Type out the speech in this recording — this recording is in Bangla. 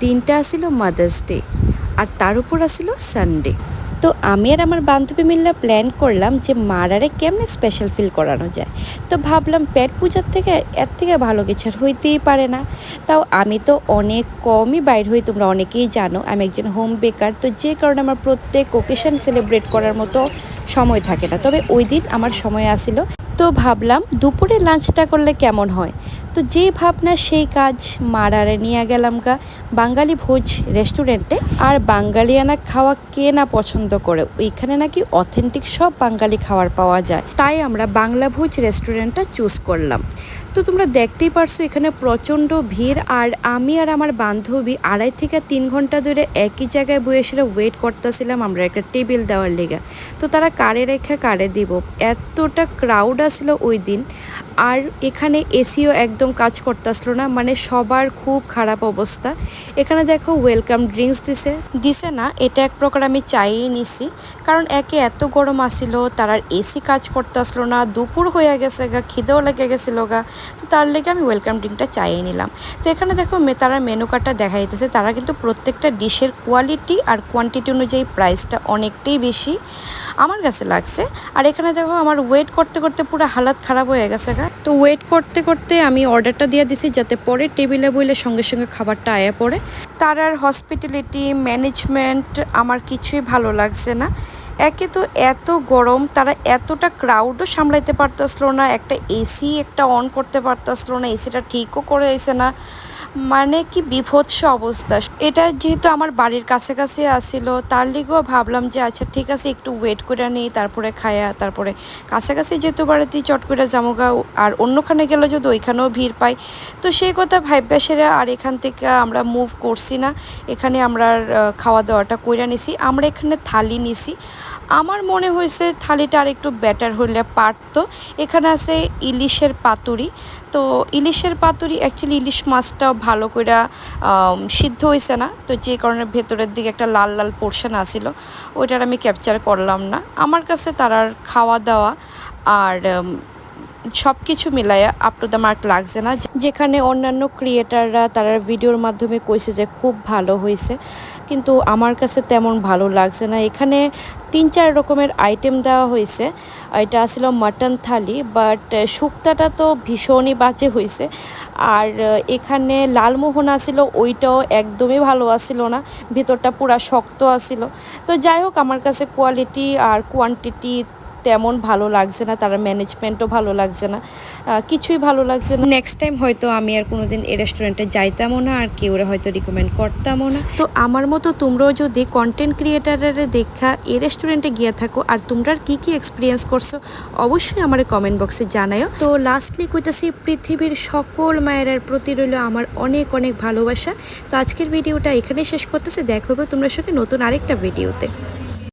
দিনটা আসিল মাদার্স ডে আর তার উপর আসিল সানডে। তো আমি আর আমার বান্ধবী মিল্লা প্ল্যান করলাম যে মারারে কেমনে স্পেশাল ফিল করানো যায়। তো ভাবলাম পেট পূজার থেকে এর থেকে ভালো কিছু আর হইতেই পারে না। তাও আমি তো অনেক কমই বাইর হই, তোমরা অনেকেই জানো আমি একজন হোম বেকার, তো যে কারণে আমার প্রত্যেক ওকেশন সেলিব্রেট করার মতো সময় থাকে না। তবে ওই দিন আমার সময় আসিল, তো ভাবলাম দুপুরে লাঞ্চটা করলে কেমন হয়। তো যে ভাবনা সেই কাজ, মারারে নিয়ে গেলাম গা বাঙালি ভোজ রেস্টুরেন্টে। আর বাঙালিয়ানা খাওয়া কে না পছন্দ করে, ওইখানে নাকি অথেন্টিক সব বাঙালি খাবার পাওয়া যায়, তাই আমরা বাংলা ভোজ রেস্টুরেন্টটা চুজ করলাম। তো তোমরা দেখতেই পারছো এখানে প্রচণ্ড ভিড়, আর আমি আর আমার বান্ধবী 2.5 থেকে 3 ঘন্টা ধরে একই জায়গায় বসে ওয়েট করতেছিলাম আমরা একটা টেবিল দেওয়ার লেগে। তো তারা কারে রেখে কারে দিব, এতটা ক্রাউড আসলো ওই দিন। আর এখানে এসিও একদম কাজ করতেছিল না, মানে সবার খুব খারাপ অবস্থা। এখানে দেখো ওয়েলকাম ড্রিঙ্কস দিছে না, এটা এক প্রকার আমি চাইই নিছি, কারণ একে এত গরম আসিল, তার আর এসি কাজ করতেছিল না, দুপুর হয়ে গেছে গা, খিদেও লেগে গেছিলো গা, তো তার লেগে আমি ওয়েলকাম ড্রিঙ্কটা চাইয়ে নিলাম। তো এখানে দেখো তারা মেনু কার্ডটা দেখা দিতেছে, তারা কিন্তু প্রত্যেকটা ডিশের কোয়ালিটি আর কোয়ান্টিটি অনুযায়ী প্রাইসটা অনেকটাই বেশি আমার কাছে লাগছে। আর এখানে দেখো আমার ওয়েট করতে করতে পুরো হালাত খারাপ হয়ে গেছে গা। তো ওয়েট করতে করতে আমি অর্ডারটা দিয়ে দিছি যাতে পরে টেবিলে বইলে সঙ্গে সঙ্গে খাবারটা আয়া পড়ে। তার আর হসপিটালিটি ম্যানেজমেন্ট আমার কিছুই ভালো লাগছে না। একে তো এত গরম, তারা এতটা ক্রাউডও সামলাইতে পারতেছিল না, একটা এসি একটা অন করতে পারতেছিল না, এসিটা ঠিকও করে হয়েছে না, মানে কি বিভৎস অবস্থা। এটা যেহেতু আমার বাড়ির কাছাকাছি আসছিল, তার লিগেও ভাবলাম যে আচ্ছা ঠিক আছে একটু ওয়েট করে নিই, তারপরে খায়া তারপরে কাছাকাছি যেহেতু বাড়িতে চট করে জামুগা, আর অন্যখানে গেলে যদি ওইখানেও ভিড় পাই, তো সেই কথা ভাইব্যা সেরা আর এখান থেকে আমরা মুভ করছি না। এখানে আমরা খাওয়া দাওয়াটা কইরা নিছি, আমরা এখানে থালি নিছি। আমার মনে হয়েছে থালিটা আর একটু বেটার হলে পারতো। এখানে আছে ইলিশের পাতুরি, তো ইলিশের পাতুরি অ্যাকচুয়ালি ইলিশ মাছটাও ভালো করে সিদ্ধ হয়েছে না, তো যে কারণে ভেতরের দিকে একটা লাল লাল পোর্শন আসিল, ওইটার আমি ক্যাপচার করলাম না। আমার কাছে তারার খাওয়া দাওয়া আর সব কিছু মিলাইয়া আপ টু দ্য মার্ক লাগছে না। যেখানে অন্যান্য ক্রিয়েটাররা তারা ভিডিওর মাধ্যমে কইছে যে খুব ভালো হয়েছে, কিন্তু আমার কাছে তেমন ভালো লাগছে না। এখানে 3-4 রকমের আইটেম দেওয়া হয়েছে, এটা আসলে মাটন থালি, বাট শুক্তাটা তো ভীষণই বাজে হয়েছে। আর এখানে লালমোহন আসিল, ওইটাও একদমই ভালো আসিল না, ভিতরটা পুরা শক্ত আসিল। তো যাই হোক আমার কাছে কোয়ালিটি আর কোয়ান্টিটি তেমন ভালো লাগছে না, তার ম্যানেজমেন্টও ভালো লাগছে না, কিছুই ভালো লাগছে না। নেক্সট টাইম হয়তো আমি আর কোনোদিন এই রেস্টুরেন্টে যাইতামও না, আর কেউ হয়তো রিকমেন্ড করতামও না। তো আমার মতো তোমরাও যদি কন্টেন্ট ক্রিয়েটারের দেখা এই রেস্টুরেন্টে গিয়ে থাকো আর তোমরা কি কি এক্সপিরিয়েন্স করছো অবশ্যই আমার কমেন্ট বক্সে জানাও। তো লাস্টলি কইতেছি পৃথিবীর সকল মায়ের প্রতি রইল আমার অনেক অনেক ভালোবাসা। তো আজকের ভিডিওটা এখানে শেষ করতেছে, দেখা হবে তোমরা সঙ্গে নতুন আরেকটা ভিডিওতে।